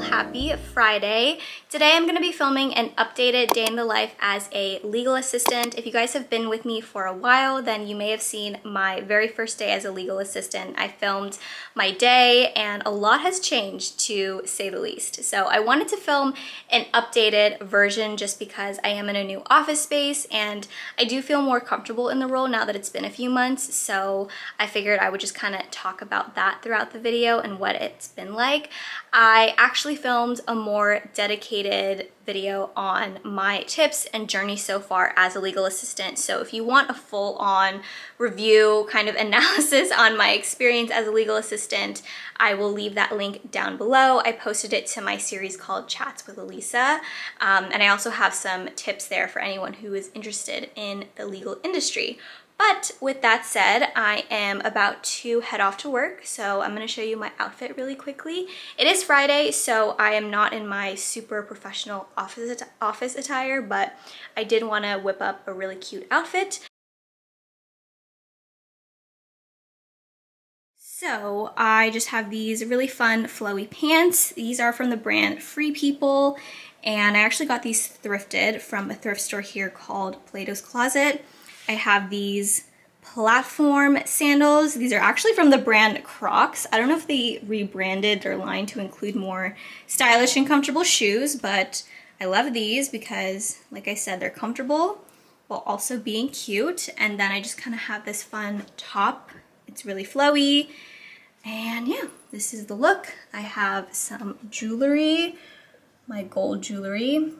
happy Friday. Today I'm going to be filming an updated day in the life as a legal assistant. If you guys have been with me for a while, then you may have seen my very first day as a legal assistant. I filmed my day and a lot has changed, to say the least. So I wanted to film an updated version just because I am in a new office space and I do feel more comfortable in the role now that it's been a few months. So I figured I would just kind of talk about that throughout the video and what it's been like. I actually filmed a more dedicated video on my tips and journey so far as a legal assistant. So if you want a full-on review kind of analysis on my experience as a legal assistant, I will leave that link down below. I posted it to my series called Chats with Allysa, and I also have some tips there for anyone who is interested in the legal industry. But with that said, I am about to head off to work, so I'm gonna show you my outfit really quickly. It is Friday, so I am not in my super professional office attire, but I did wanna whip up a really cute outfit. So I just have these really fun flowy pants. These are from the brand Free People, and I actually got these thrifted from a thrift store here called Plato's Closet. I have these platform sandals. These are actually from the brand Crocs. I don't know if they rebranded their line to include more stylish and comfortable shoes, but I love these because, like I said, they're comfortable while also being cute. And then I just kind of have this fun top. It's really flowy. And yeah, this is the look. I have some jewelry, my gold jewelry.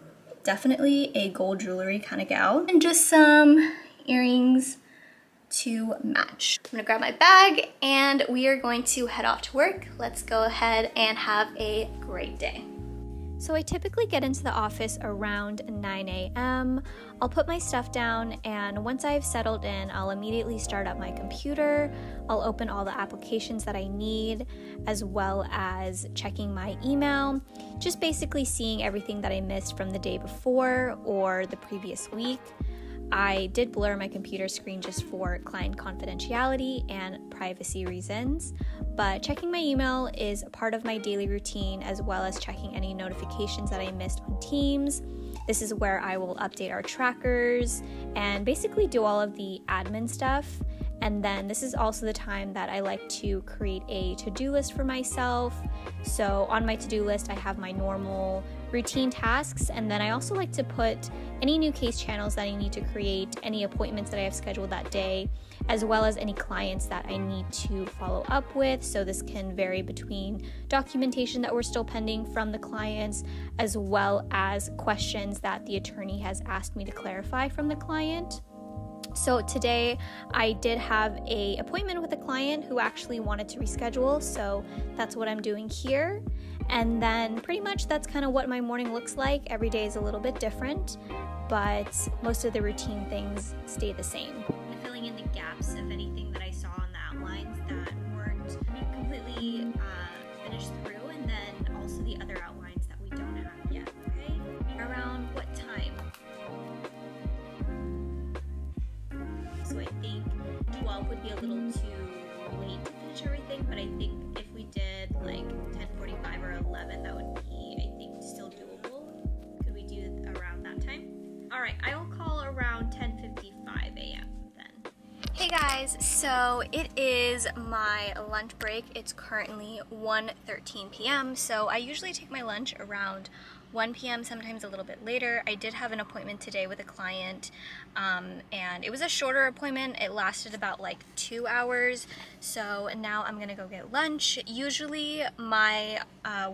Definitely a gold jewelry kind of gal. And just some earrings to match. I'm gonna grab my bag and we are going to head off to work. Let's go ahead and have a great day. So I typically get into the office around 9 a.m. I'll put my stuff down, and once I've settled in, I'll immediately start up my computer. I'll open all the applications that I need, as well as checking my email, just basically seeing everything that I missed from the day before or the previous week. I did blur my computer screen just for client confidentiality and privacy reasons, but checking my email is a part of my daily routine, as well as checking any notifications that I missed on Teams. This is where I will update our trackers and basically do all of the admin stuff. And then this is also the time that I like to create a to-do list for myself. So on my to-do list, I have my normal routine tasks, and then I also like to put any new case channels that I need to create, any appointments that I have scheduled that day, as well as any clients that I need to follow up with. So this can vary between documentation that we're still pending from the clients, as well as questions that the attorney has asked me to clarify from the client. So today I did have an appointment with a client who actually wanted to reschedule, so that's what I'm doing here. And then pretty much that's kind of what my morning looks like. Every day is a little bit different, but most of the routine things stay the same. I'm filling in the gaps of anything that I saw on the outlines that weren't completely finished through, and then also the other outlines that we don't have yet, okay? Around what time? So I think 12 would be a little too late to finish everything, but I think if we did like 10:45 or 11, that would be, I think, still doable. Could we do it around that time? All right, I will call around 10:55 a.m. then. Hey guys, so it is my lunch break. It's currently 1:13 p.m. So I usually take my lunch around 1 p.m., sometimes a little bit later. I did have an appointment today with a client, and it was a shorter appointment. It lasted about like 2 hours. So now I'm gonna go get lunch. Usually my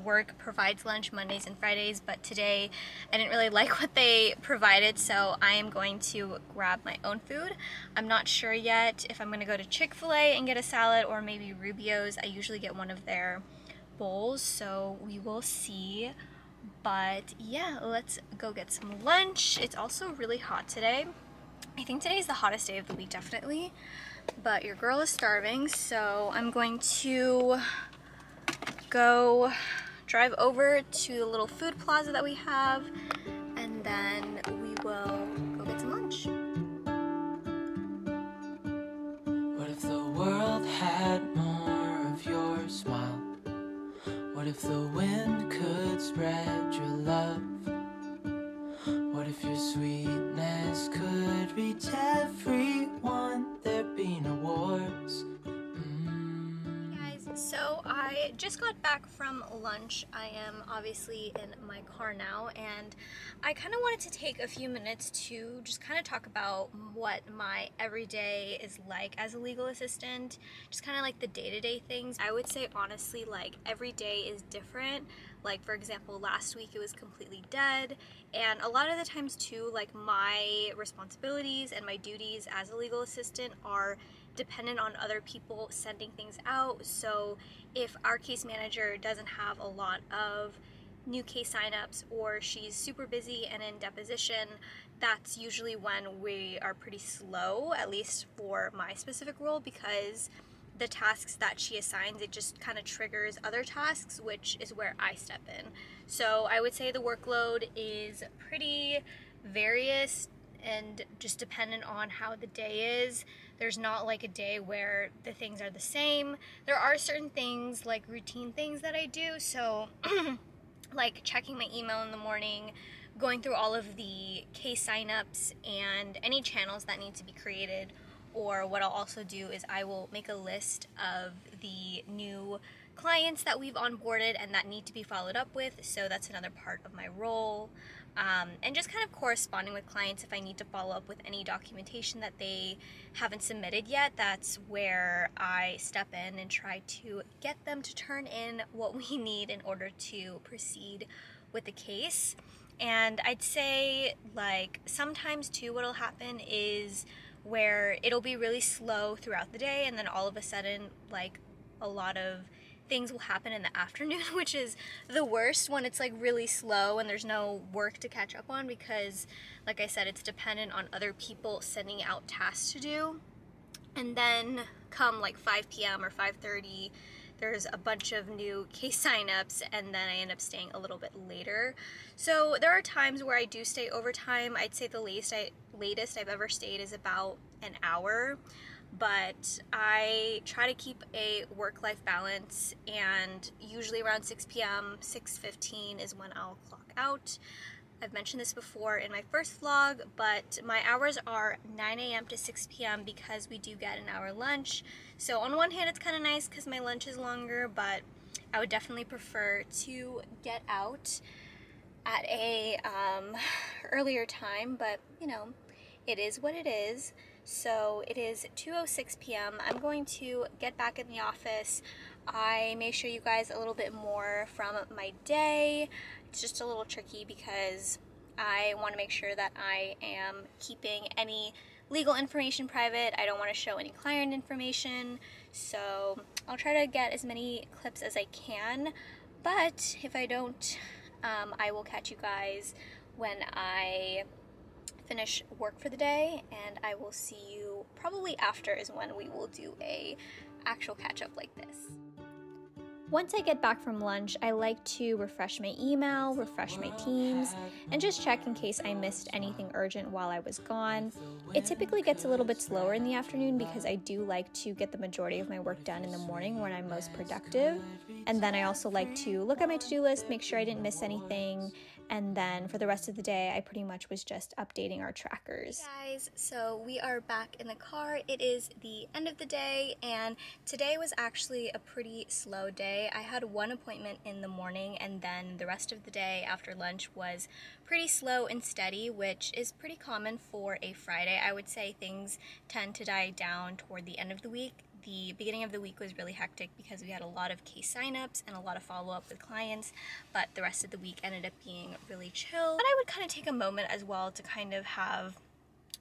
work provides lunch Mondays and Fridays, but today I didn't really like what they provided, so I am going to grab my own food. I'm not sure yet if I'm gonna go to Chick-fil-A and get a salad, or maybe Rubio's. I usually get one of their bowls, so we will see. But yeah, let's go get some lunch. It's also really hot today. I think today's the hottest day of the week, definitely. But your girl is starving, so I'm going to go drive over to the little food plaza that we have, and then we will go get some lunch. What if the world had more of your smile? What What if the wind could spread your love? What if your sweetness could reach everyone? There'd be no wars. So I just got back from lunch. I am obviously in my car now, and I kind of wanted to take a few minutes to just kind of talk about what my everyday is like as a legal assistant, just kind of like the day-to-day things. I would say honestly, like every day is different. Like for example, last week it was completely dead, and a lot of the times too, like my responsibilities and my duties as a legal assistant are dependent on other people sending things out. So if our case manager doesn't have a lot of new case signups, or she's super busy and in deposition, that's usually when we are pretty slow, at least for my specific role, because the tasks that she assigns, it just kind of triggers other tasks, which is where I step in. So I would say the workload is pretty various and just dependent on how the day is. There's not like a day where the things are the same. There are certain things, like routine things that I do, so like checking my email in the morning, going through all of the case signups and any channels that need to be created. Or what I'll also do is I will make a list of the new clients that we've onboarded and that need to be followed up with, so that's another part of my role. And just kind of corresponding with clients if I need to follow up with any documentation that they haven't submitted yet. That's where I step in and try to get them to turn in what we need in order to proceed with the case. And I'd say like sometimes too what'll happen is where it'll be really slow throughout the day, and then all of a sudden like a lot of things will happen in the afternoon, which is the worst when it's like really slow and there's no work to catch up on, because like I said, it's dependent on other people sending out tasks to do. And then come like 5 p.m. or 5:30, there's a bunch of new case signups, and then I end up staying a little bit later. So there are times where I do stay overtime. I'd say the latest I've ever stayed is about an hour, but I try to keep a work-life balance, and usually around 6 p.m., 6:15 is when I'll clock out. I've mentioned this before in my first vlog, but my hours are 9 a.m. to 6 p.m. because we do get an hour lunch. So on one hand, it's kind of nice because my lunch is longer, but I would definitely prefer to get out at a earlier time, but you know, it is what it is. So it is 2:06 p.m. I'm going to get back in the office. I may show you guys a little bit more from my day. It's just a little tricky because I want to make sure that I am keeping any legal information private. I don't want to show any client information. So I'll try to get as many clips as I can, but if I don't, I will catch you guys when I finish work for the day, and I will see you probably after is when we will do a actual catch up like this. Once I get back from lunch, I like to refresh my email, refresh my Teams, and just check in case I missed anything urgent while I was gone. It typically gets a little bit slower in the afternoon because I do like to get the majority of my work done in the morning when I'm most productive. And then I also like to look at my to-do list, make sure I didn't miss anything, and then for the rest of the day, I pretty much was just updating our trackers. Hey guys, so we are back in the car. It is the end of the day, and today was actually a pretty slow day. I had one appointment in the morning, and then the rest of the day after lunch was pretty slow and steady, which is pretty common for a Friday. I would say things tend to die down toward the end of the week. The beginning of the week was really hectic because we had a lot of case signups and a lot of follow-up with clients, but the rest of the week ended up being really chill. But I would kind of take a moment as well to kind of have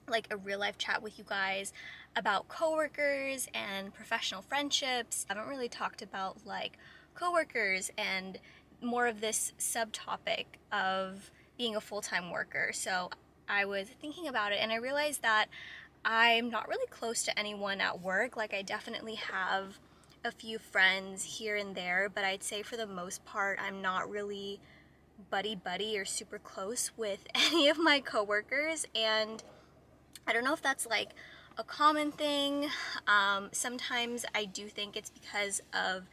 like a real life chat with you guys about coworkers and professional friendships. I haven't really talked about like coworkers and more of this subtopic of being a full-time worker. So I was thinking about it, and I realized that I'm not really close to anyone at work. Like I definitely have a few friends here and there, but I'd say for the most part I'm not really buddy or super close with any of my coworkers, and I don't know if that's like a common thing. Sometimes I do think it's because of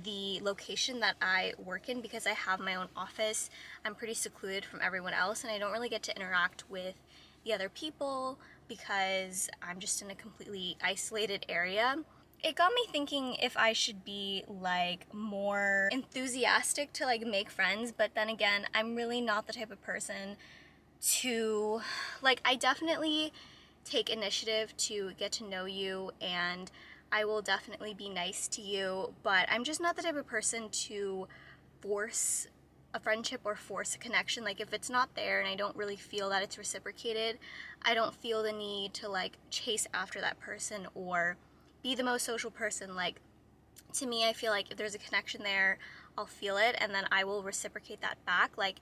the location that I work in, because I have my own office, I'm pretty secluded from everyone else and I don't really get to interact with the other people because I'm just in a completely isolated area. It got me thinking if I should be like more enthusiastic to like make friends, but then again, I'm really not the type of person to like, I definitely take initiative to get to know you and I will definitely be nice to you, but I'm just not the type of person to force a friendship or force a connection. Like if it's not there and I don't really feel that it's reciprocated, I don't feel the need to like chase after that person or be the most social person. Like to me, I feel like if there's a connection there, I'll feel it and then I will reciprocate that back. Like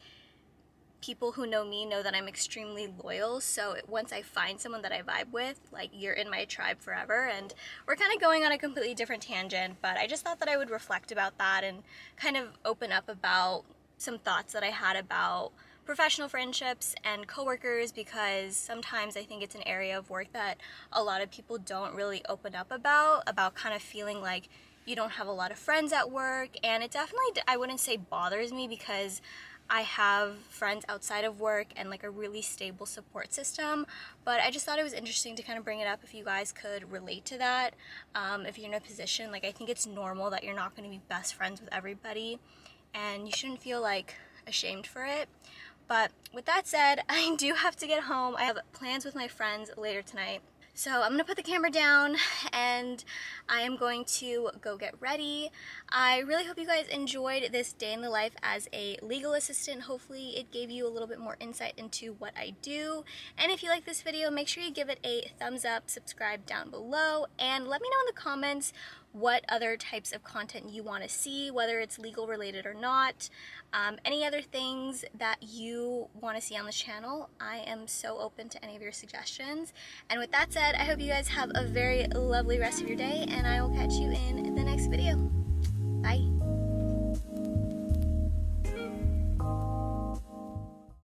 people who know me know that I'm extremely loyal, so once I find someone that I vibe with, like you're in my tribe forever. And we're kind of going on a completely different tangent, but I just thought that I would reflect about that and kind of open up about some thoughts that I had about professional friendships and coworkers, because sometimes I think it's an area of work that a lot of people don't really open up about kind of feeling like you don't have a lot of friends at work. And it definitely, I wouldn't say bothers me, because I have friends outside of work and like a really stable support system, but I just thought it was interesting to kind of bring it up if you guys could relate to that. If you're in a position, like I think it's normal that you're not going to be best friends with everybody and you shouldn't feel like ashamed for it. But with that said, I do have to get home. I have plans with my friends later tonight. So I'm gonna put the camera down and I am going to go get ready. I really hope you guys enjoyed this day in the life as a legal assistant. Hopefully it gave you a little bit more insight into what I do. And if you like this video, make sure you give it a thumbs up, subscribe down below, and let me know in the comments what other types of content you want to see, whether it's legal related or not. Any other things that you want to see on the channel. I am so open to any of your suggestions. And with that said, I hope you guys have a very lovely rest of your day and I will catch you in the next video. Bye.